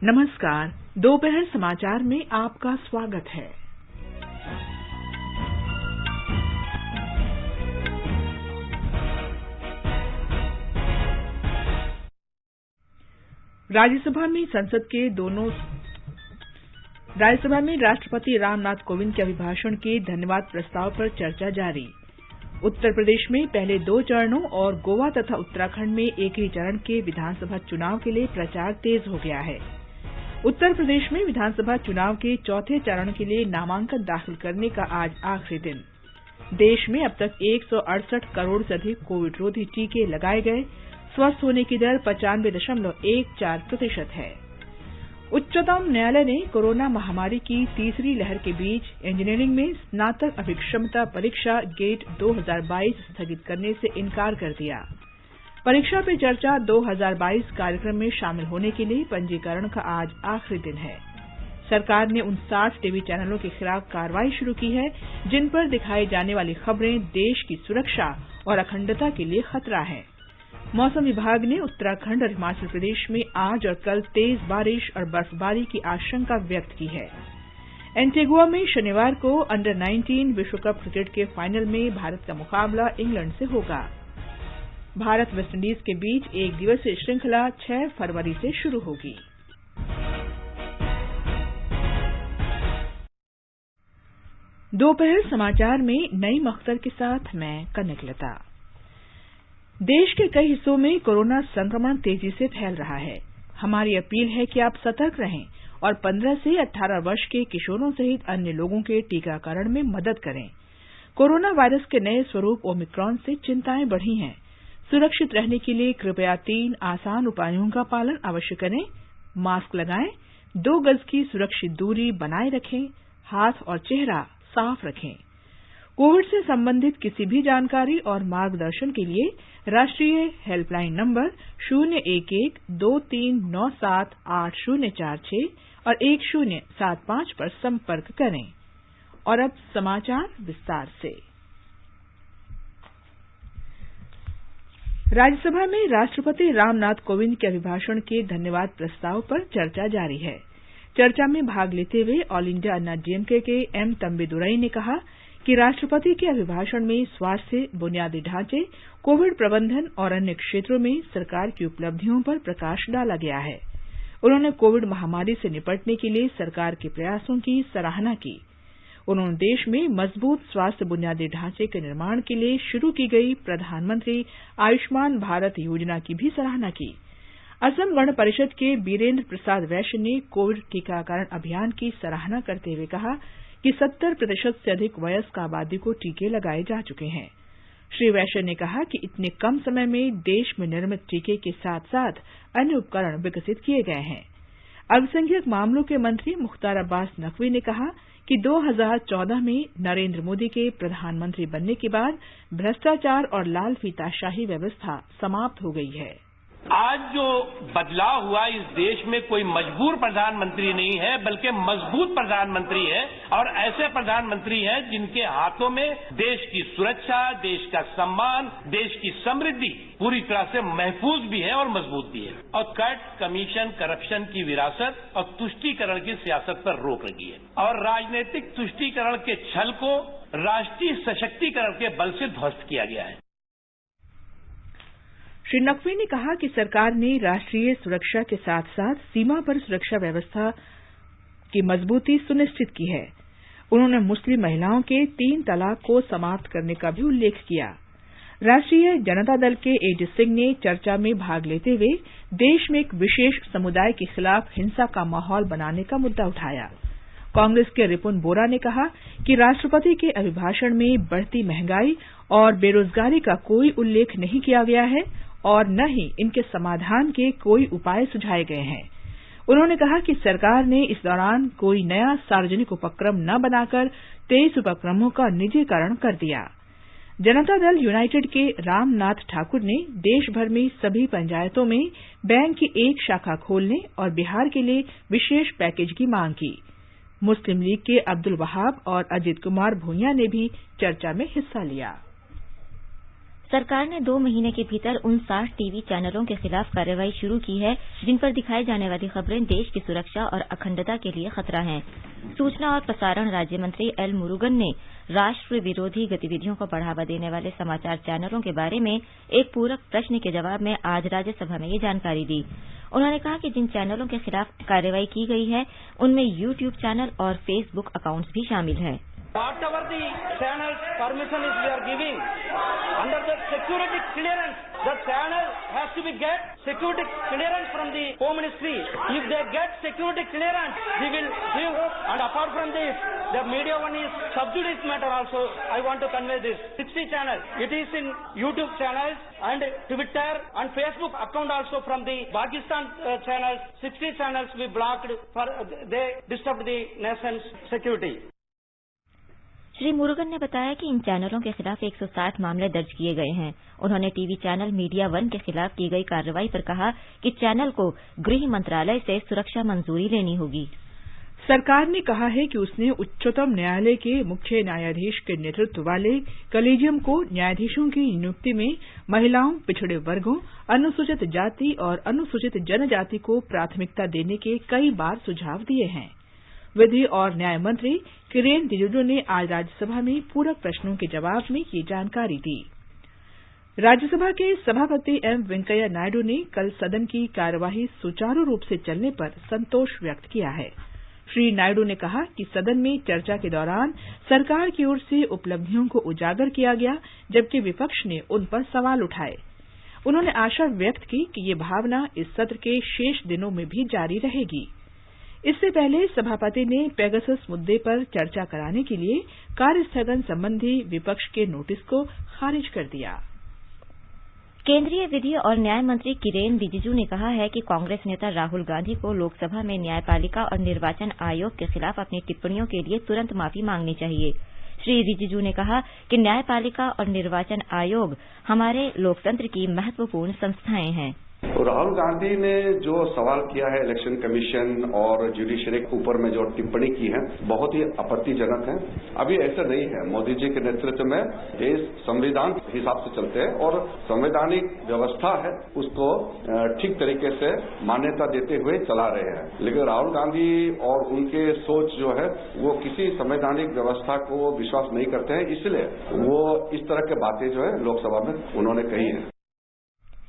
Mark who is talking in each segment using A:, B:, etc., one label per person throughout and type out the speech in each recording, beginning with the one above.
A: नमस्कार, दोपहर समाचार में आपका स्वागत है। राज्यसभा में राष्ट्रपति रामनाथ कोविंद के अभिभाषण के धन्यवाद प्रस्ताव पर चर्चा जारी। उत्तर प्रदेश में पहले 2 चरणों और गोवा तथा उत्तराखंड में एक ही चरण के विधानसभा चुनाव के लिए प्रचार तेज हो गया है। उत्तर प्रदेश में विधानसभा चुनाव के चौथे चरण के लिए नामांकन दाखिल करने का आज आखिरी दिन। देश में अब तक 168 करोड़ से अधिक कोविड रोधी टीके लगाए गए। स्वस्थ होने की दर 95.14% है। उच्चतम न्यायालय ने कोरोना महामारी की तीसरी लहर के बीच इंजीनियरिंग में स्नातक अभिक्षमता परीक्षा गेट 2022 स्थगित करने से इनकार कर दिया। परीक्षा पे चर्चा 2022 कार्यक्रम में शामिल होने के लिए पंजीकरण का आज आखिरी दिन है। सरकार ने उन 60 टीवी चैनलों के खिलाफ कार्रवाई शुरू की है जिन पर दिखाई जाने वाली खबरें देश की सुरक्षा और अखंडता के लिए खतरा है। मौसम विभाग ने उत्तराखंड और हिमाचल प्रदेश में आज और कल तेज बारिश और बर्फबारी की आशंका व्यक्त की है। एंटीगुआ में शनिवार को अंडर 19 विश्व कप क्रिकेट के फाइनल में भारत का मुकाबला इंग्लैंड से होगा। भारत वेस्टइंडीज के बीच एक दिवसीय श्रृंखला 6 फरवरी से शुरू होगी। दोपहर समाचार में नईम अख्तर के साथ मैं कनकलता। देश के कई हिस्सों में कोरोना संक्रमण तेजी से फैल रहा है। हमारी अपील है कि आप सतर्क रहें और 15 से 18 वर्ष के किशोरों सहित अन्य लोगों के टीकाकरण में मदद करें। कोरोना वायरस के नए स्वरूप ओमिक्रॉन से चिंताएं बढ़ी हैं। सुरक्षित रहने के लिए कृपया 3 आसान उपायों का पालन अवश्य करें। मास्क लगाएं, 2 गज की सुरक्षित दूरी बनाए रखें, हाथ और चेहरा साफ रखें। कोविड से संबंधित किसी भी जानकारी और मार्गदर्शन के लिए राष्ट्रीय हेल्पलाइन नंबर 011-2397-8046 और 1075 पर संपर्क करें। और अब समाचार विस्तार से। राज्यसभा में राष्ट्रपति रामनाथ कोविंद के अभिभाषण के धन्यवाद प्रस्ताव पर चर्चा जारी है। चर्चा में भाग लेते हुए ऑल इंडिया अन्ना डीएमके के एम तम्बीदुरई ने कहा कि राष्ट्रपति के अभिभाषण में स्वास्थ्य, बुनियादी ढांचे, कोविड प्रबंधन और अन्य क्षेत्रों में सरकार की उपलब्धियों पर प्रकाश डाला गया है। उन्होंने कोविड महामारी से निपटने के लिए सरकार के प्रयासों की सराहना की। उन्होंने देश में मजबूत स्वास्थ्य बुनियादी ढांचे के निर्माण के लिए शुरू की गई प्रधानमंत्री आयुष्मान भारत योजना की भी सराहना की। असम गण परिषद के बीरेन्द्र प्रसाद वैश्य ने कोविड टीकाकरण अभियान की सराहना करते हुए कहा कि 70% से अधिक वयस्क आबादी को टीके लगाए जा चुके हैं। श्री वैश्य ने कहा कि इतने कम समय में देश में निर्मित टीके के साथ साथ अन्य उपकरण विकसित किए गए हैं। अल्पसंख्यक मामलों के मंत्री मुख्तार अब्बास नकवी ने कहा कि 2014 में नरेंद्र मोदी के प्रधानमंत्री बनने के बाद भ्रष्टाचार और लाल फीताशाही व्यवस्था समाप्त हो गई है।
B: आज जो बदलाव हुआ इस देश में कोई मजबूर प्रधानमंत्री नहीं है बल्कि मजबूत प्रधानमंत्री है और ऐसे प्रधानमंत्री हैं जिनके हाथों में देश की सुरक्षा, देश का सम्मान, देश की समृद्धि पूरी तरह से महफूज भी है और मजबूत भी है। और कट, कमीशन, करप्शन की विरासत और तुष्टीकरण की सियासत पर रोक लगी है और राजनीतिक तुष्टीकरण के छल को राष्ट्रीय सशक्तिकरण के बल से ध्वस्त किया गया है।
A: श्री नकवी ने कहा कि सरकार ने राष्ट्रीय सुरक्षा के साथ साथ सीमा पर सुरक्षा व्यवस्था की मजबूती सुनिश्चित की है। उन्होंने मुस्लिम महिलाओं के 3 तलाक को समाप्त करने का भी उल्लेख किया। राष्ट्रीय जनता दल के एजी सिंह ने चर्चा में भाग लेते हुए देश में एक विशेष समुदाय के खिलाफ हिंसा का माहौल बनाने का मुद्दा उठाया। कांग्रेस के रिपुन बोरा ने कहा कि राष्ट्रपति के अभिभाषण में बढ़ती महंगाई और बेरोजगारी का कोई उल्लेख नहीं किया गया है और न ही इनके समाधान के कोई उपाय सुझाए गए हैं। उन्होंने कहा कि सरकार ने इस दौरान कोई नया सार्वजनिक उपक्रम न बनाकर 23 उपक्रमों का निजीकरण कर दिया। जनता दल यूनाइटेड के रामनाथ ठाकुर ने देश भर में सभी पंचायतों में बैंक की एक शाखा खोलने और बिहार के लिए विशेष पैकेज की मांग की। मुस्लिम लीग के अब्दुल वहाब और अजित कुमार भूंइया ने भी चर्चा में हिस्सा लिया।
C: सरकार ने 2 महीने के भीतर उन 60 टीवी चैनलों के खिलाफ कार्रवाई शुरू की है जिन पर दिखाई जाने वाली खबरें देश की सुरक्षा और अखंडता के लिए खतरा हैं। सूचना और प्रसारण राज्य मंत्री एल मुरुगन ने राष्ट्र विरोधी गतिविधियों को बढ़ावा देने वाले समाचार चैनलों के बारे में एक पूरक प्रश्न के जवाब में आज राज्यसभा में ये जानकारी दी। उन्होंने कहा कि जिन चैनलों के खिलाफ कार्रवाई की गई है उनमें यूट्यूब चैनल और फेसबुक अकाउंट्स भी शामिल हैं।
D: Whatever the channel's permission is we are giving, under the security clearance, the channel has to be get security clearance from the Home Ministry. If they get security clearance, we will give. And apart from this, the media one is sub judice matter also. I want to convey this. 60 channels. It is in YouTube channels and Twitter and Facebook account also from the Pakistan channels. 60 channels we blocked for they disturbed the nation's security.
C: Shri Murugan ने बताया कि इन चैनलों के खिलाफ 160 मामले दर्ज किए गए हैं। उन्होंने टीवी चैनल मीडिया वन के खिलाफ की गई कार्रवाई पर कहा कि चैनल को गृह मंत्रालय से सुरक्षा मंजूरी लेनी होगी।
A: सरकार ने कहा है कि उसने उच्चतम न्यायालय के मुख्य न्यायाधीश के नेतृत्व वाले कॉलेजियम को न्यायाधीशों की नियुक्ति में महिलाओं, पिछड़े वर्गों, अनुसूचित जाति और अनुसूचित जनजाति को प्राथमिकता देने के कई बार सुझाव दिए हैं। विधि और न्याय मंत्री किरेन रिजिजू ने आज राज्यसभा में पूरक प्रश्नों के जवाब में ये जानकारी दी। राज्यसभा के सभापति एम वेंकैया नायडू ने कल सदन की कार्यवाही सुचारू रूप से चलने पर संतोष व्यक्त किया है। श्री नायडू ने कहा कि सदन में चर्चा के दौरान सरकार की ओर से उपलब्धियों को उजागर किया गया, जबकि विपक्ष ने उन पर सवाल उठाए। उन्होंने आशा व्यक्त की कि ये भावना इस सत्र के शेष दिनों में भी जारी रहेगी। इससे पहले सभापति ने पेगासस मुद्दे पर चर्चा कराने के लिए कार्यस्थगन संबंधी विपक्ष के नोटिस को खारिज कर दिया।
C: केंद्रीय विधि और न्याय मंत्री किरेन रिजिजू ने कहा है कि कांग्रेस नेता राहुल गांधी को लोकसभा में न्यायपालिका और निर्वाचन आयोग के खिलाफ अपनी टिप्पणियों के लिए तुरंत माफी मांगनी चाहिए। श्री रिजिजू ने कहा कि न्यायपालिका और निर्वाचन आयोग हमारे लोकतंत्र की महत्वपूर्ण संस्थाएं हैं।
E: राहुल गांधी ने जो सवाल किया है इलेक्शन कमीशन और जुडिशरी के ऊपर में जो टिप्पणी की है बहुत ही आपत्तिजनक है। अभी ऐसा नहीं है। मोदी जी के नेतृत्व में देश संविधान के हिसाब से चलते हैं और संवैधानिक व्यवस्था है उसको ठीक तरीके से मान्यता देते हुए चला रहे हैं। लेकिन राहुल गांधी और उनके सोच जो है वो किसी संवैधानिक व्यवस्था को विश्वास नहीं करते हैं, इसलिए वो इस तरह की बातें जो है लोकसभा में उन्होंने कही है।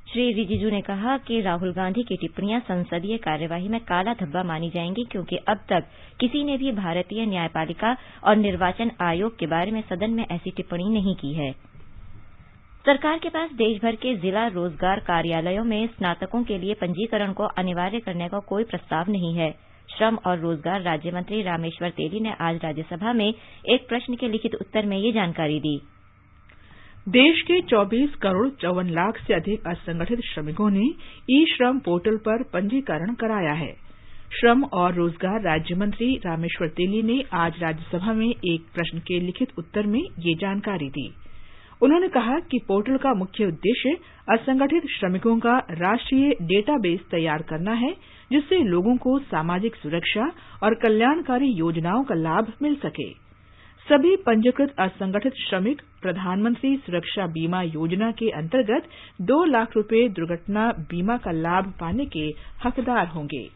C: श्री रिजिजू ने कहा कि राहुल गांधी की टिप्पणियां संसदीय कार्यवाही में काला धब्बा मानी जाएंगी, क्योंकि अब तक किसी ने भी भारतीय न्यायपालिका और निर्वाचन आयोग के बारे में सदन में ऐसी टिप्पणी नहीं की है। सरकार के पास देश भर के जिला रोजगार कार्यालयों में स्नातकों के लिए पंजीकरण को अनिवार्य करने का कोई प्रस्ताव नहीं है। श्रम और रोजगार राज्य मंत्री रामेश्वर तेली ने आज राज्यसभा में एक प्रश्न के लिखित उत्तर में ये जानकारी दी।
A: देश के 24 करोड़ 54 लाख से अधिक असंगठित श्रमिकों ने ई श्रम पोर्टल पर पंजीकरण कराया है। श्रम और रोजगार राज्य मंत्री रामेश्वर तेली ने आज राज्यसभा में एक प्रश्न के लिखित उत्तर में ये जानकारी दी। उन्होंने कहा कि पोर्टल का मुख्य उद्देश्य असंगठित श्रमिकों का राष्ट्रीय डेटाबेस तैयार करना है, जिससे लोगों को सामाजिक सुरक्षा और कल्याणकारी योजनाओं का लाभ मिल सके। सभी पंजीकृत असंगठित श्रमिक प्रधानमंत्री सुरक्षा बीमा योजना के अंतर्गत 2 लाख रुपए दुर्घटना बीमा का लाभ पाने के हकदार होंगे।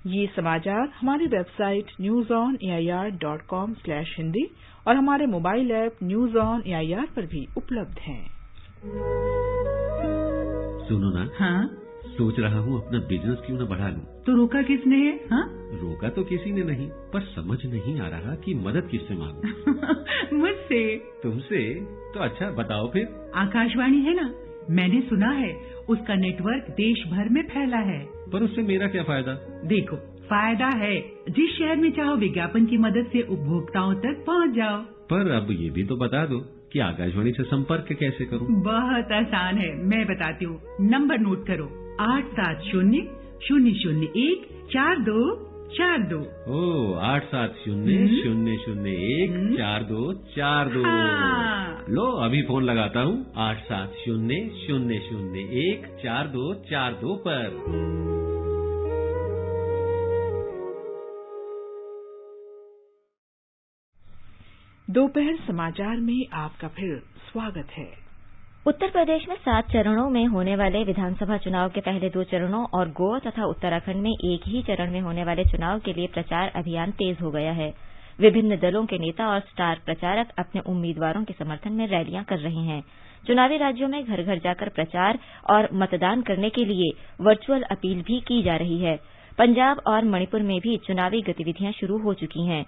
A: ये समाचार हमारी वेबसाइट newsonair.com/hindi और हमारे mobile app news on AIR पर भी उपलब्ध हैं।
F: सुनो ना,
G: हाँ?
F: सोच रहा हूँ अपना बिजनेस क्यों न बढ़ा लूं।
G: तो रोका किसने है? हाँ?
F: रोका तो किसी ने नहीं, पर समझ नहीं आ रहा कि मदद किससे मांगूं।
G: मुझसे।
F: तुमसे? तो अच्छा बताओ फिर।
G: आकाशवाणी है ना, मैंने सुना है उसका नेटवर्क देश भर में फैला है।
F: पर उससे मेरा क्या फायदा?
G: देखो, फायदा है, जिस शहर में चाहो विज्ञापन की मदद से उपभोक्ताओं तक पहुंच जाओ। पर
F: अब ये भी तो बता दो कि आकाशवाणी से संपर्क कैसे करूं?
G: बहुत आसान है, मैं बताती हूँ। नंबर नोट करो, 870-001-4242।
F: ओ 870-001-4242। लो अभी फोन लगाता हूँ 870-001-4242 पर।
A: दोपहर समाचार में आपका फिर स्वागत है।
C: उत्तर प्रदेश में 7 चरणों में होने वाले विधानसभा चुनाव के पहले 2 चरणों और गोवा तथा उत्तराखंड में एक ही चरण में होने वाले चुनाव के लिए प्रचार अभियान तेज हो गया है। विभिन्न दलों के नेता और स्टार प्रचारक अपने उम्मीदवारों के समर्थन में रैलियां कर रहे हैं। चुनावी राज्यों में घर घर जाकर प्रचार और मतदान करने के लिए वर्चुअल अपील भी की जा रही है। पंजाब और मणिपुर में भी चुनावी गतिविधियां शुरू हो चुकी हैं।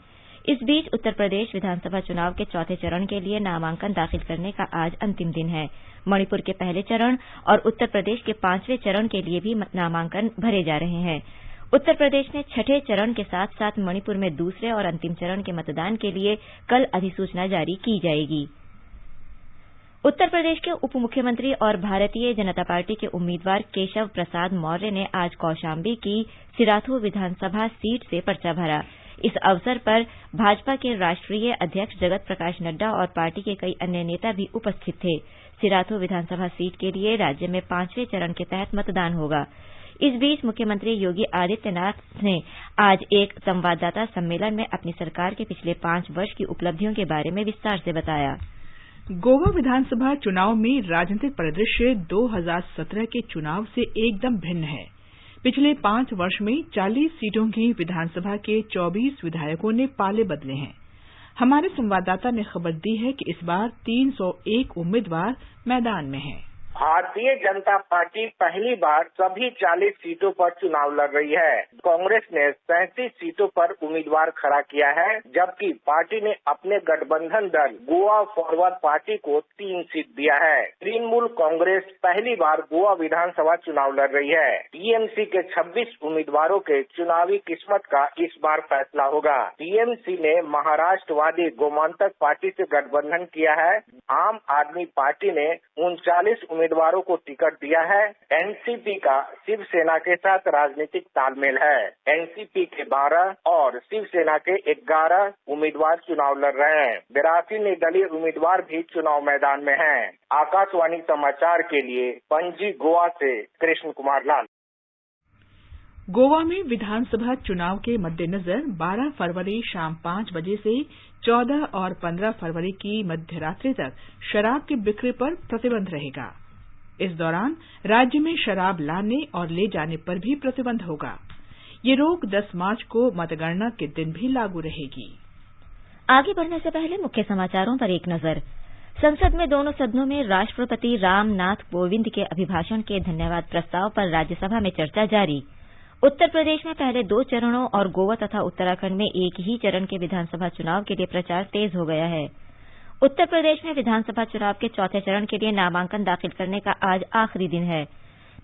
C: इस बीच उत्तर प्रदेश विधानसभा चुनाव के चौथे चरण के लिए नामांकन दाखिल करने का आज अंतिम दिन है। मणिपुर के पहले चरण और उत्तर प्रदेश के 5वें चरण के लिए भी नामांकन भरे जा रहे हैं। उत्तर प्रदेश में छठे चरण के साथ साथ मणिपुर में दूसरे और अंतिम चरण के मतदान के लिए कल अधिसूचना जारी की जाएगी। उत्तर प्रदेश के उप मुख्यमंत्री और भारतीय जनता पार्टी के उम्मीदवार केशव प्रसाद मौर्य ने आज कौशाम्बी की सिराथू विधानसभा सीट से पर्चा भरा। इस अवसर पर भाजपा के राष्ट्रीय अध्यक्ष जगत प्रकाश नड्डा और पार्टी के कई अन्य नेता भी उपस्थित थे। सिराथू विधानसभा सीट के लिए राज्य में 5वें चरण के तहत मतदान होगा। इस बीच मुख्यमंत्री योगी आदित्यनाथ ने आज एक संवाददाता सम्मेलन में अपनी सरकार के पिछले 5 वर्ष की उपलब्धियों के बारे में विस्तार से बताया।
A: गोवा विधानसभा चुनाव में राजनीतिक परिदृश्य 2017 के चुनाव से एकदम भिन्न है। पिछले 5 वर्ष में 40 सीटों की विधानसभा के 24 विधायकों ने पाले बदले हैं। हमारे संवाददाता ने खबर दी है कि इस बार 301 उम्मीदवार मैदान में हैं।
H: भारतीय जनता पार्टी पहली बार सभी 40 सीटों पर चुनाव लड़ रही है। कांग्रेस ने 37 सीटों पर उम्मीदवार खड़ा किया है, जबकि पार्टी ने अपने गठबंधन दल गोवा फॉरवर्ड पार्टी को 3 सीट दिया है। तृणमूल कांग्रेस पहली बार गोवा विधानसभा चुनाव लड़ रही है। टीएमसी के 26 उम्मीदवारों के चुनावी किस्मत का इस बार फैसला होगा। टीएमसी ने महाराष्ट्रवादी गोमांतक पार्टी से गठबंधन किया है। आम आदमी पार्टी ने 39 उम्मीदवारों को टिकट दिया है। एनसीपी का शिवसेना के साथ राजनीतिक तालमेल है। एनसीपी के 12 और शिवसेना के 11 उम्मीदवार चुनाव लड़ रहे हैं। 82 निर्दलीय उम्मीदवार भी चुनाव मैदान में हैं। आकाशवाणी समाचार के लिए पणजी गोवा से कृष्ण कुमार लाल।
A: गोवा में विधानसभा चुनाव के मद्देनजर 12 फरवरी शाम 5 बजे से 14 और 15 फरवरी की मध्यरात्रि तक शराब की बिक्री पर प्रतिबंध रहेगा। इस दौरान राज्य में शराब लाने और ले जाने पर भी प्रतिबंध होगा। ये रोक 10 मार्च को मतगणना के दिन भी लागू रहेगी।
C: आगे बढ़ने से पहले मुख्य समाचारों पर एक नजर। संसद में दोनों सदनों में राष्ट्रपति रामनाथ कोविंद के अभिभाषण के धन्यवाद प्रस्ताव पर राज्यसभा में चर्चा जारी। उत्तर प्रदेश में पहले 2 चरणों और गोवा तथा उत्तराखंड में एक ही चरण के विधानसभा चुनाव के लिए प्रचार तेज हो गया है। उत्तर प्रदेश में विधानसभा चुनाव के चौथे चरण के लिए नामांकन दाखिल करने का आज आखिरी दिन है।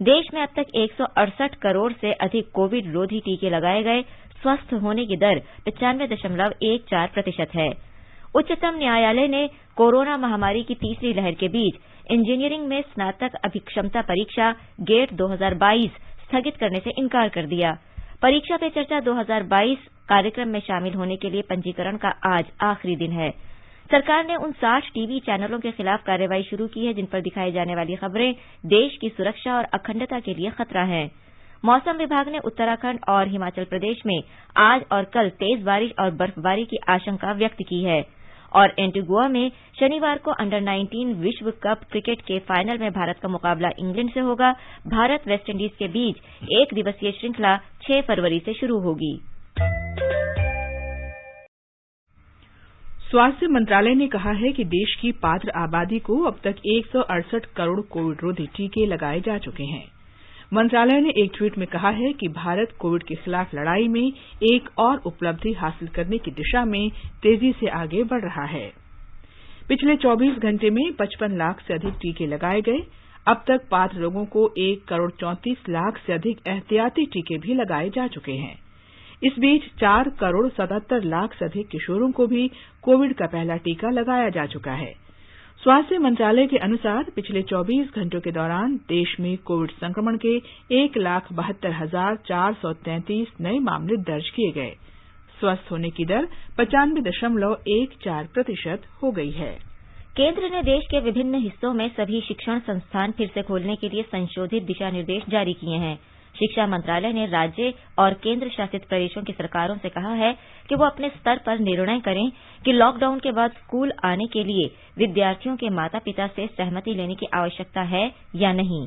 C: देश में अब तक 168 करोड़ से अधिक कोविड रोधी टीके लगाए गए। स्वस्थ होने की दर 95.14% है। उच्चतम न्यायालय ने कोरोना महामारी की तीसरी लहर के बीच इंजीनियरिंग में स्नातक अभिक्षमता परीक्षा गेट 2022 स्थगित करने से इनकार कर दिया। परीक्षा पे चर्चा 2022 कार्यक्रम में शामिल होने के लिए पंजीकरण का आज आखिरी दिन है। सरकार ने उन 60 टीवी चैनलों के खिलाफ कार्रवाई शुरू की है जिन पर दिखाई जाने वाली खबरें देश की सुरक्षा और अखंडता के लिए खतरा हैं। मौसम विभाग ने उत्तराखंड और हिमाचल प्रदेश में आज और कल तेज बारिश और बर्फबारी की आशंका व्यक्त की है। और एंटीगुआ में शनिवार को अंडर-19 विश्व कप क्रिकेट के फाइनल में भारत का मुकाबला इंग्लैंड से होगा। भारत वेस्टइंडीज के बीच 1 दिवसीय श्रृंखला 6 फरवरी से शुरू होगी।
A: स्वास्थ्य मंत्रालय ने कहा है कि देश की पात्र आबादी को अब तक 168 करोड़ कोविड रोधी टीके लगाए जा चुके हैं। मंत्रालय ने एक ट्वीट में कहा है कि भारत कोविड के खिलाफ लड़ाई में एक और उपलब्धि हासिल करने की दिशा में तेजी से आगे बढ़ रहा है। पिछले 24 घंटे में 55 लाख से अधिक टीके लगाए गए। अब तक पात्र लोगों को 1 करोड़ 34 लाख से अधिक एहतियाती टीके भी लगाए जा चुके हैं। इस बीच 4 करोड़ 77 लाख से अधिक किशोरों को भी कोविड का पहला टीका लगाया जा चुका है। स्वास्थ्य मंत्रालय के अनुसार पिछले 24 घंटों के दौरान देश में कोविड संक्रमण के 1,72,433 नए मामले दर्ज किए गए। स्वस्थ होने की दर 95.14% हो गई है।
C: केंद्र ने देश के विभिन्न हिस्सों में सभी शिक्षण संस्थान फिर से खोलने के लिए संशोधित दिशा निर्देश जारी किए हैं। शिक्षा मंत्रालय ने राज्य और केंद्र शासित प्रदेशों की सरकारों से कहा है कि वो अपने स्तर पर निर्णय करें कि लॉकडाउन के बाद स्कूल आने के लिए विद्यार्थियों के माता पिता से सहमति लेने की आवश्यकता है या नहीं।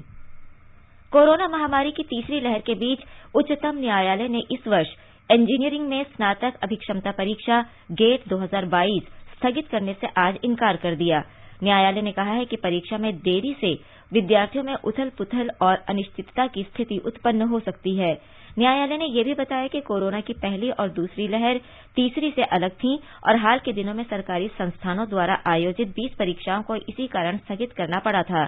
C: कोरोना महामारी की तीसरी लहर के बीच उच्चतम न्यायालय ने इस वर्ष इंजीनियरिंग में स्नातक अभिक्षमता परीक्षा गेट 2022 स्थगित करने से आज इनकार कर दिया। न्यायालय ने कहा है कि परीक्षा में देरी से विद्यार्थियों में उथल पुथल और अनिश्चितता की स्थिति उत्पन्न हो सकती है। न्यायालय ने यह भी बताया कि कोरोना की पहली और दूसरी लहर तीसरी से अलग थी और हाल के दिनों में सरकारी संस्थानों द्वारा आयोजित 20 परीक्षाओं को इसी कारण स्थगित करना पड़ा था।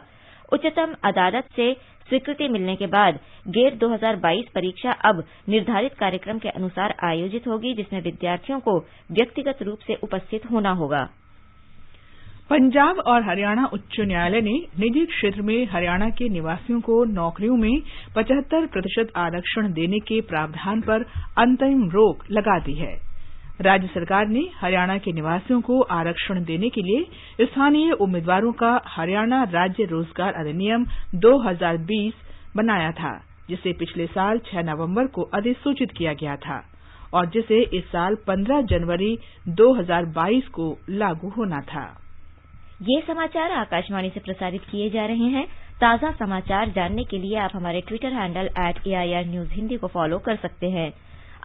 C: उच्चतम अदालत से स्वीकृति मिलने के बाद गेट 2022 परीक्षा अब निर्धारित कार्यक्रम के अनुसार आयोजित होगी, जिसमें विद्यार्थियों को व्यक्तिगत रूप से उपस्थित होना होगा।
A: पंजाब और हरियाणा उच्च न्यायालय ने निजी क्षेत्र में हरियाणा के निवासियों को नौकरियों में 75% आरक्षण देने के प्रावधान पर अंतरिम रोक लगा दी है। राज्य सरकार ने हरियाणा के निवासियों को आरक्षण देने के लिए स्थानीय उम्मीदवारों का हरियाणा राज्य रोजगार अधिनियम 2020 बनाया था, जिसे पिछले साल 6 नवंबर को अधिसूचित किया गया था और जिसे इस साल 15 जनवरी 2022 को लागू होना था।
C: ये समाचार आकाशवाणी से प्रसारित किए जा रहे हैं। ताजा समाचार जानने के लिए आप हमारे Twitter handle @AIR News Hindi को फॉलो कर सकते हैं।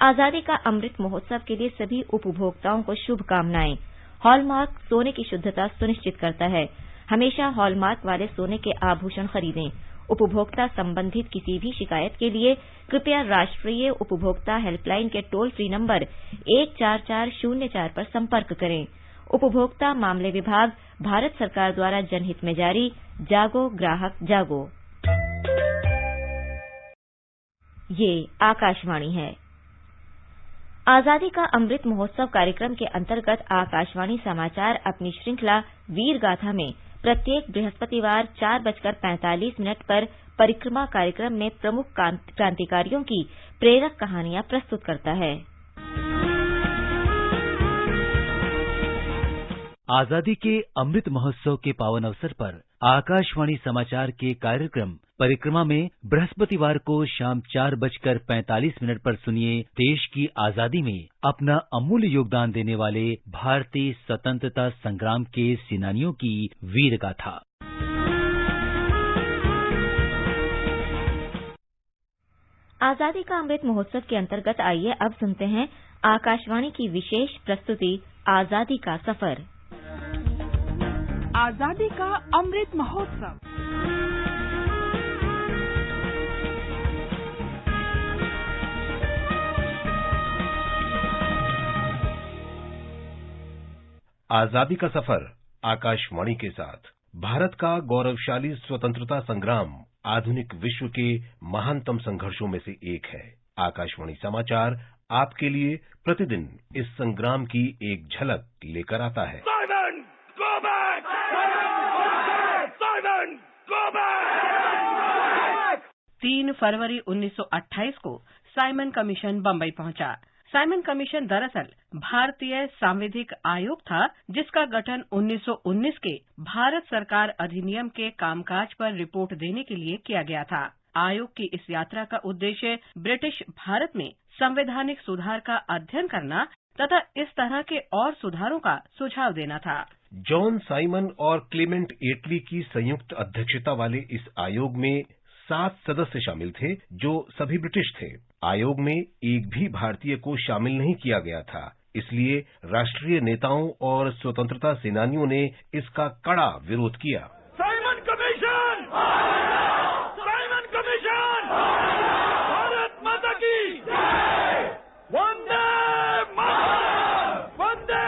C: आजादी का अमृत महोत्सव के लिए सभी उपभोक्ताओं को शुभकामनाएं। हॉलमार्क सोने की शुद्धता सुनिश्चित करता है। हमेशा हॉलमार्क वाले सोने के आभूषण खरीदें। उपभोक्ता संबंधित किसी भी शिकायत के लिए कृपया राष्ट्रीय उपभोक्ता हेल्पलाइन के टोल फ्री नंबर 14404 पर संपर्क करें। उपभोक्ता मामले विभाग, भारत सरकार द्वारा जनहित में जारी। जागो ग्राहक जागो। ये आकाशवाणी है। आजादी का अमृत महोत्सव कार्यक्रम के अंतर्गत आकाशवाणी समाचार अपनी श्रृंखला वीर गाथा में प्रत्येक बृहस्पतिवार 4:45 पर परिक्रमा कार्यक्रम में प्रमुख क्रांतिकारियों की प्रेरक कहानियां प्रस्तुत करता है।
I: आजादी के अमृत महोत्सव के पावन अवसर पर आकाशवाणी समाचार के कार्यक्रम परिक्रमा में बृहस्पतिवार को शाम 4:45 पर सुनिए देश की आजादी में अपना अमूल्य योगदान देने वाले भारतीय स्वतंत्रता संग्राम के सेनानियों की वीर गाथा।
C: आजादी का अमृत महोत्सव के अंतर्गत आइए अब सुनते हैं आकाशवाणी की विशेष प्रस्तुति आजादी का सफर।
A: आजादी का अमृत महोत्सव।
J: आजादी का सफर आकाशवाणी के साथ। भारत का गौरवशाली स्वतंत्रता संग्राम आधुनिक विश्व के महानतम संघर्षों में से एक है। आकाशवाणी समाचार आपके लिए प्रतिदिन इस संग्राम की एक झलक लेकर आता है।
K: 3 फरवरी 1928 को साइमन कमीशन बम्बई पहुंचा। साइमन कमीशन दरअसल भारतीय सांविधिक आयोग था, जिसका गठन 1919 के भारत सरकार अधिनियम के कामकाज पर रिपोर्ट देने के लिए किया गया था। आयोग की इस यात्रा का उद्देश्य ब्रिटिश भारत में संवैधानिक सुधार का अध्ययन करना तथा इस तरह के और सुधारों का सुझाव देना था।
J: जॉन साइमन और क्लेमेंट एटली की संयुक्त अध्यक्षता वाले इस आयोग में 7 सदस्य शामिल थे, जो सभी ब्रिटिश थे। आयोग में एक भी भारतीय को शामिल नहीं किया गया था, इसलिए राष्ट्रीय नेताओं और स्वतंत्रता सेनानियों ने इसका कड़ा विरोध किया।
L: Simon commission! Simon commission! Bharat माता की जय! वंदे मातरम! वंदे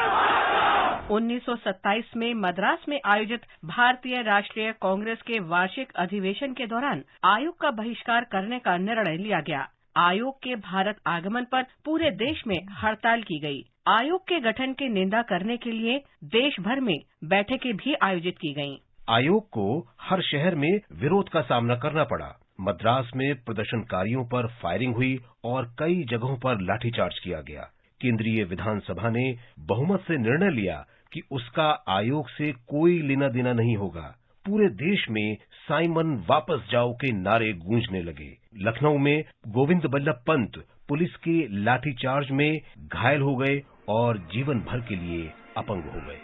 L: मातरम!
K: 1927 में मद्रास में आयोजित भारतीय राष्ट्रीय कांग्रेस के वार्षिक अधिवेशन के दौरान आयोग का बहिष्कार करने का निर्णय लिया गया। आयोग के भारत आगमन पर पूरे देश में हड़ताल की गई। आयोग के गठन की निंदा करने के लिए देश भर में बैठकें भी आयोजित की गईं।
J: आयोग को हर शहर में विरोध का सामना करना पड़ा। मद्रास में प्रदर्शनकारियों पर फायरिंग हुई और कई जगहों पर लाठीचार्ज किया गया। केंद्रीय विधानसभा ने बहुमत से निर्णय लिया कि उसका आयोग से कोई लेना देना नहीं होगा। पूरे देश में साइमन वापस जाओ के नारे गूंजने लगे। लखनऊ में गोविंद बल्लभ पंत पुलिस के लाठीचार्ज में घायल हो गए और जीवन भर के लिए अपंग हो गए।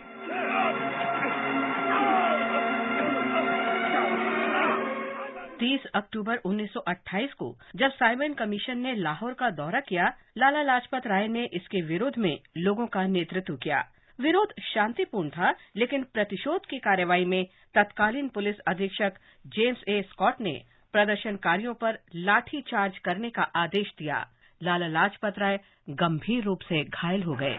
K: 30 अक्टूबर 1928 को जब साइमन कमीशन ने लाहौर का दौरा किया, लाला लाजपत राय ने इसके विरोध में लोगों का नेतृत्व किया। विरोध शांतिपूर्ण था, लेकिन प्रतिशोध की कार्रवाई में तत्कालीन पुलिस अधीक्षक जेम्स ए स्कॉट ने प्रदर्शनकारियों पर लाठी चार्ज करने का आदेश दिया। लाला लाजपत राय गंभीर रूप से घायल हो गए।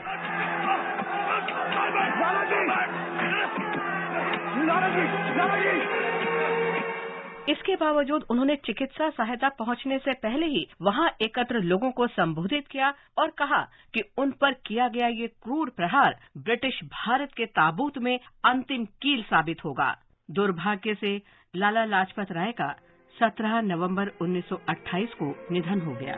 K: इसके बावजूद उन्होंने चिकित्सा सहायता पहुंचने से पहले ही वहां एकत्र लोगों को संबोधित किया और कहा कि उन पर किया गया ये क्रूर प्रहार ब्रिटिश भारत के ताबूत में अंतिम कील साबित होगा। दुर्भाग्य से लाला लाजपत राय का 17 नवंबर 1928 को निधन हो गया।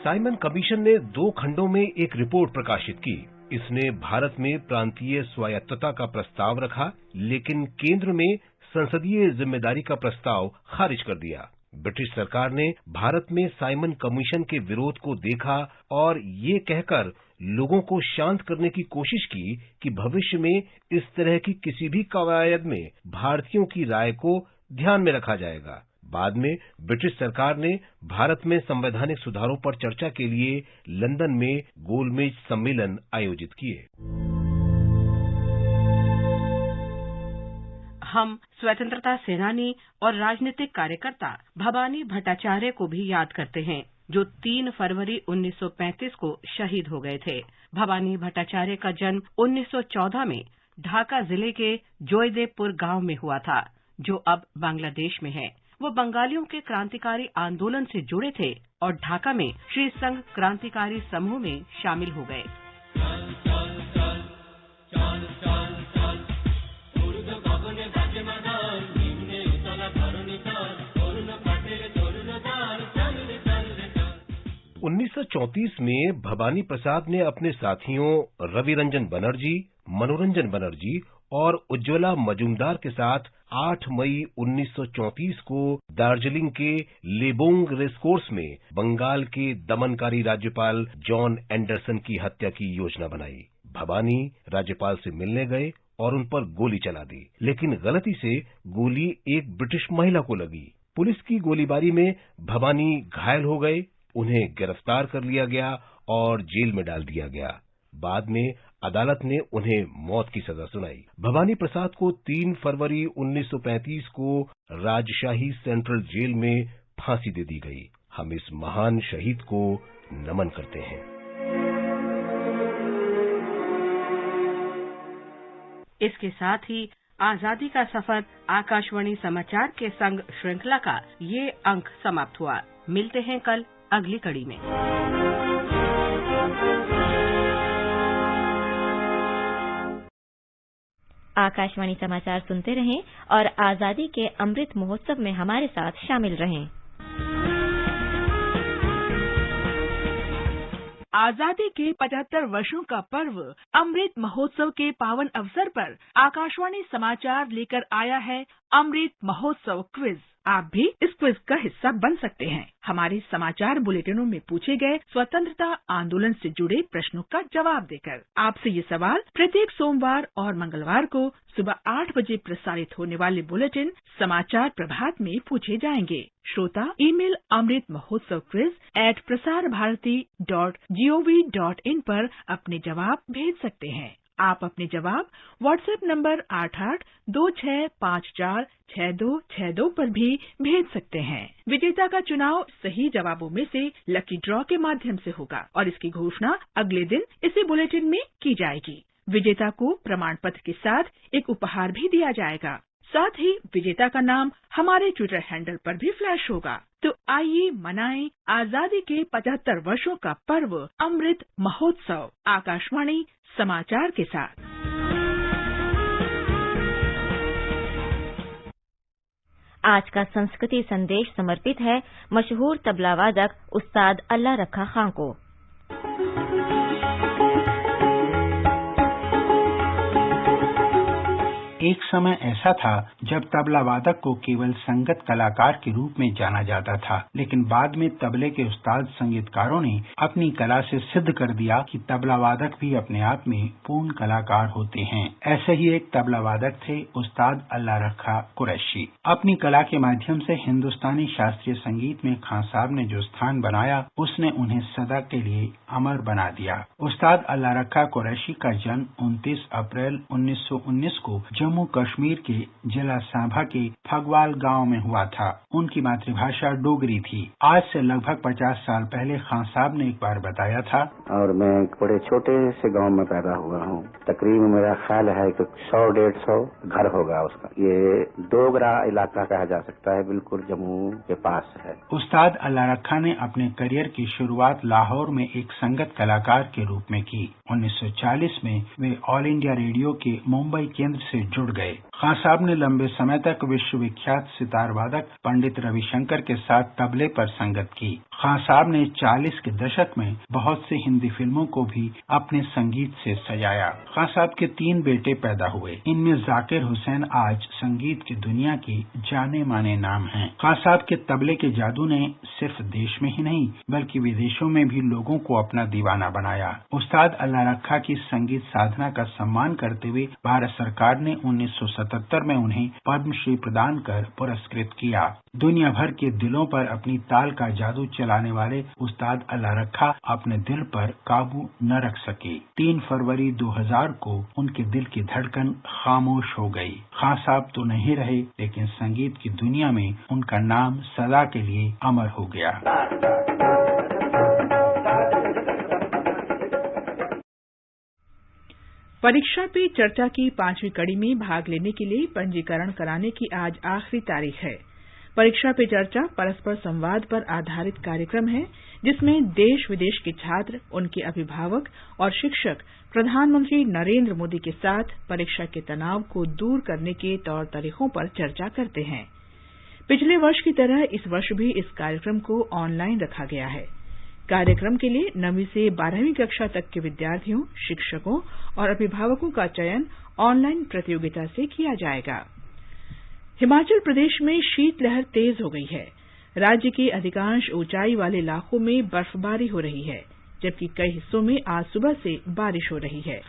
J: साइमन कमीशन ने 2 खंडों में एक रिपोर्ट प्रकाशित की। इसने भारत में प्रांतीय स्वायत्तता का प्रस्ताव रखा, लेकिन केंद्र में संसदीय जिम्मेदारी का प्रस्ताव खारिज कर दिया। ब्रिटिश सरकार ने भारत में साइमन कमीशन के विरोध को देखा और ये कहकर लोगों को शांत करने की कोशिश की कि भविष्य में इस तरह की किसी भी कवायद में भारतीयों की राय को ध्यान में रखा जाएगा। बाद में ब्रिटिश सरकार ने भारत में संवैधानिक सुधारों पर चर्चा के लिए लंदन में गोलमेज सम्मेलन आयोजित किए।
K: हम स्वतंत्रता सेनानी और राजनीतिक कार्यकर्ता भवानी भट्टाचार्य को भी याद करते हैं, जो 3 फरवरी 1935 को शहीद हो गए थे। भवानी भट्टाचार्य का जन्म 1914 में ढाका जिले के जोयदेवपुर गांव में हुआ था, जो अब बांग्लादेश में है। वो बंगालियों के क्रांतिकारी आंदोलन से जुड़े थे और ढाका में श्री संघ क्रांतिकारी समूह में शामिल हो गए।
J: उन्नीस 1934 में भवानी प्रसाद ने अपने साथियों रवि रंजन बनर्जी, मनोरंजन बनर्जी और उज्ज्वला मजूमदार के साथ 8 मई 1934 को दार्जिलिंग के लेबोंग रेसकोर्स में बंगाल के दमनकारी राज्यपाल जॉन एंडरसन की हत्या की योजना बनाई। भवानी राज्यपाल से मिलने गए और उन पर गोली चला दी, लेकिन गलती से गोली एक ब्रिटिश महिला को लगी। पुलिस की गोलीबारी में भवानी घायल हो गए, उन्हें गिरफ्तार कर लिया गया और जेल में डाल दिया गया। बाद में अदालत ने उन्हें मौत की सजा सुनाई। भवानी प्रसाद को 3 फरवरी 1935 को राजशाही सेंट्रल जेल में फांसी दे दी गई। हम इस महान शहीद को नमन करते हैं।
K: इसके साथ ही आजादी का सफर आकाशवाणी समाचार के संग श्रृंखला का ये अंक समाप्त हुआ। मिलते हैं कल अगली कड़ी में।
C: आकाशवाणी समाचार सुनते रहें और आजादी के अमृत महोत्सव में हमारे साथ शामिल रहें।
A: आजादी के 75 वर्षों का पर्व अमृत महोत्सव के पावन अवसर पर आकाशवाणी समाचार लेकर आया है अमृत महोत्सव क्विज। आप भी इस क्विज का हिस्सा बन सकते हैं। हमारे समाचार बुलेटिनों में पूछे गए स्वतंत्रता आंदोलन से जुड़े प्रश्नों का जवाब देकर। आपसे ये सवाल प्रत्येक सोमवार और मंगलवार को सुबह 8 बजे प्रसारित होने वाले बुलेटिन समाचार प्रभात में पूछे जाएंगे। श्रोता email Amrit Mahotsav quiz @prasarabharati.gov.in पर अपने जवाब भेज सकते हैं। आप अपने जवाब व्हाट्सएप नंबर 8826546262 पर भी भेज सकते हैं। विजेता का चुनाव सही जवाबों में से लकी ड्रॉ के माध्यम से होगा और इसकी घोषणा अगले दिन इसी बुलेटिन में की जाएगी। विजेता को प्रमाण पत्र के साथ एक उपहार भी दिया जाएगा। साथ ही विजेता का नाम हमारे ट्विटर हैंडल पर भी फ्लैश होगा। तो आइए मनाएं आजादी के 75 वर्षों का पर्व अमृत महोत्सव आकाशवाणी समाचार के साथ।
C: आज का संस्कृति संदेश समर्पित है मशहूर तबला वादक उस्ताद अल्लाह रखा खां को।
M: एक समय ऐसा था जब तबला वादक को केवल संगत कलाकार के रूप में जाना जाता था, लेकिन बाद में तबले के उस्ताद संगीतकारों ने अपनी कला से सिद्ध कर दिया कि तबला वादक भी अपने आप में पूर्ण कलाकार होते हैं। ऐसे ही एक तबला वादक थे उस्ताद अल्लाह रखा कुरैशी। अपनी कला के माध्यम से हिंदुस्तानी शास्त्रीय संगीत में खान साहब ने जो स्थान बनाया, उसने उन्हें सदा के लिए अमर बना दिया। उस्ताद अल्लाह रखा कुरैशी का जन्म 29 अप्रैल 1919 को जम्मू कश्मीर के जिला सांभा के फगवाल गांव में हुआ था। उनकी मातृभाषा डोगरी थी। आज से लगभग 50 साल पहले खान साहब ने एक बार बताया था,
N: और मैं बड़े छोटे से गांव में पैदा हुआ हूँ। तकरीबन मेरा ख्याल है कि 100-150 घर होगा उसका। ये डोगरा इलाका कहा जा सकता है, बिल्कुल जम्मू के पास है।
M: उस्ताद अल्लाह रखा ने अपने करियर की शुरुआत लाहौर में एक संगत कलाकार के रूप में की। 1940 में वे ऑल इंडिया रेडियो के मुंबई केंद्र से जुड़ गए। खान साहब ने लंबे समय तक विश्वविख्यात सितार वादक पंडित रविशंकर के साथ तबले पर संगत की। खान साहब ने 40 के दशक में बहुत सी हिंदी फिल्मों को भी अपने संगीत से सजाया। खान साहब के 3 बेटे पैदा हुए। इनमें जाकिर हुसैन आज संगीत की दुनिया के जाने माने नाम हैं। खान साहब के तबले के जादू ने सिर्फ देश में ही नहीं बल्कि विदेशों में भी लोगों को अपना दीवाना बनाया। उस्ताद अल्लाह रखा की संगीत साधना का सम्मान करते हुए भारत सरकार ने 1977 में उन्हें पद्मश्री प्रदान कर पुरस्कृत किया। दुनिया भर के दिलों पर अपनी ताल का जादू चलाने वाले उस्ताद अल्लाह रखा अपने दिल पर काबू न रख सके। 3 फरवरी 2000 को उनके दिल की धड़कन खामोश हो गई। खान साहब तो नहीं रहे, लेकिन संगीत की दुनिया में उनका नाम सदा के लिए अमर हो गया।
A: परीक्षा पे चर्चा की 5वीं कड़ी में भाग लेने के लिए पंजीकरण कराने की आज आखिरी तारीख है। परीक्षा पे चर्चा परस्पर संवाद पर आधारित कार्यक्रम है, जिसमें देश विदेश के छात्र, उनके अभिभावक और शिक्षक प्रधानमंत्री नरेंद्र मोदी के साथ परीक्षा के तनाव को दूर करने के तौर तरीकों पर चर्चा करते हैं। पिछले वर्ष की तरह इस वर्ष भी इस कार्यक्रम को ऑनलाइन रखा गया है। कार्यक्रम के लिए 9वीं से 12वीं कक्षा तक के विद्यार्थियों, शिक्षकों और अभिभावकों का चयन ऑनलाइन प्रतियोगिता से किया जाएगा। हिमाचल प्रदेश में शीतलहर तेज हो गई है। राज्य के अधिकांश ऊंचाई वाले इलाकों में बर्फबारी हो रही है, जबकि कई हिस्सों में आज सुबह से बारिश हो रही है।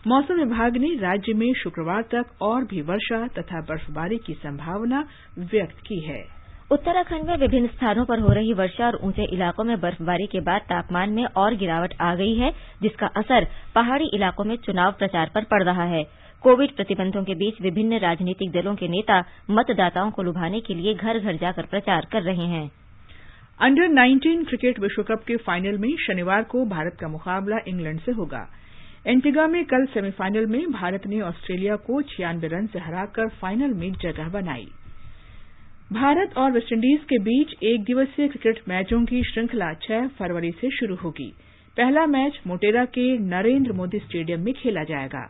A: मौसम विभाग ने राज्य में शुक्रवार तक और भी वर्षा तथा बर्फबारी की संभावना व्यक्त की है।
C: उत्तराखंड में विभिन्न स्थानों पर हो रही वर्षा और ऊंचे इलाकों में बर्फबारी के बाद तापमान में और गिरावट आ गई है, जिसका असर पहाड़ी इलाकों में चुनाव प्रचार पर पड़ रहा है। कोविड प्रतिबंधों के बीच विभिन्न राजनीतिक दलों के नेता मतदाताओं को लुभाने के लिए घर घर जाकर प्रचार कर रहे हैं।
A: अंडर 19 क्रिकेट विश्व कप के फाइनल में शनिवार को भारत का मुकाबला इंग्लैंड से होगा। एंटीगा में कल सेमीफाइनल में भारत ने ऑस्ट्रेलिया को 96 रन से हराकर फाइनल में जगह बनाई। भारत और वेस्टइंडीज के बीच एक दिवसीय क्रिकेट मैचों की श्रृंखला 6 फरवरी से शुरू होगी। पहला मैच मोटेरा के नरेंद्र मोदी स्टेडियम में खेला जाएगा।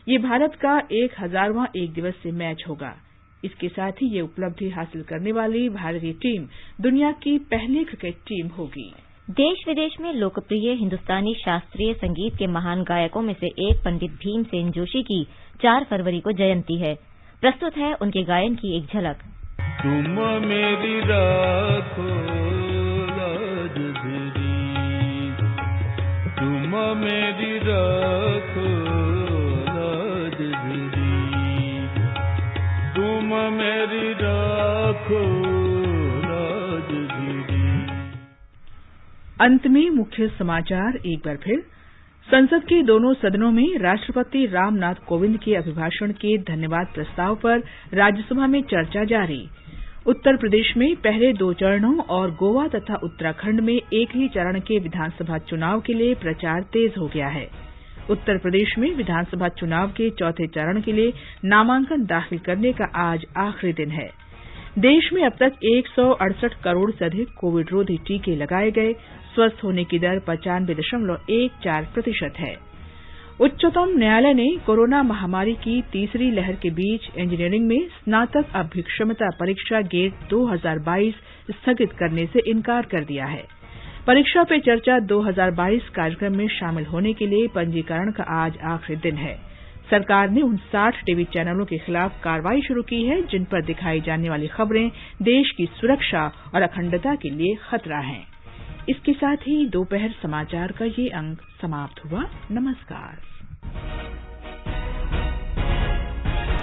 A: ये भारत का 1000वां एक दिवसीय मैच होगा। इसके साथ ही ये उपलब्धि हासिल करने वाली भारतीय टीम दुनिया की पहली क्रिकेट टीम होगी।
C: देश विदेश में लोकप्रिय हिंदुस्तानी शास्त्रीय संगीत के महान गायकों में से एक पंडित भीमसेन जोशी की 4 फरवरी को जयंती है। प्रस्तुत है उनके गायन की एक झलक।
L: तुम मेरी राखो राजधरी, तुम मेरी राखो राजधरी, तुम मेरी राखो राजधरी।
A: अंत में मुख्य समाचार एक बार फिर। संसद के दोनों सदनों में राष्ट्रपति रामनाथ कोविंद के अभिभाषण के धन्यवाद प्रस्ताव पर राज्यसभा में चर्चा जारी। उत्तर प्रदेश में पहले 2 चरणों और गोवा तथा उत्तराखंड में एक ही चरण के विधानसभा चुनाव के लिए प्रचार तेज हो गया है। उत्तर प्रदेश में विधानसभा चुनाव के 4थे चरण के लिए नामांकन दाखिल करने का आज आखिरी दिन है। देश में अब तक 168 करोड़ से अधिक कोविड रोधी टीके लगाए गए। स्वस्थ होने की दर 95.14% है। उच्चतम न्यायालय ने कोरोना महामारी की तीसरी लहर के बीच इंजीनियरिंग में स्नातक अभिक्षमता परीक्षा गेट 2022 स्थगित करने से इनकार कर दिया है। परीक्षा पे चर्चा 2022 कार्यक्रम में शामिल होने के लिए पंजीकरण का आज आखिरी दिन है। सरकार ने उन 60 टीवी चैनलों के खिलाफ कार्रवाई शुरू की है जिन पर दिखाई जाने वाली खबरें देश की सुरक्षा और अखंडता के लिए खतरा हैं। इसके साथ ही दोपहर समाचार का ये अंक समाप्त हुआ। नमस्कार।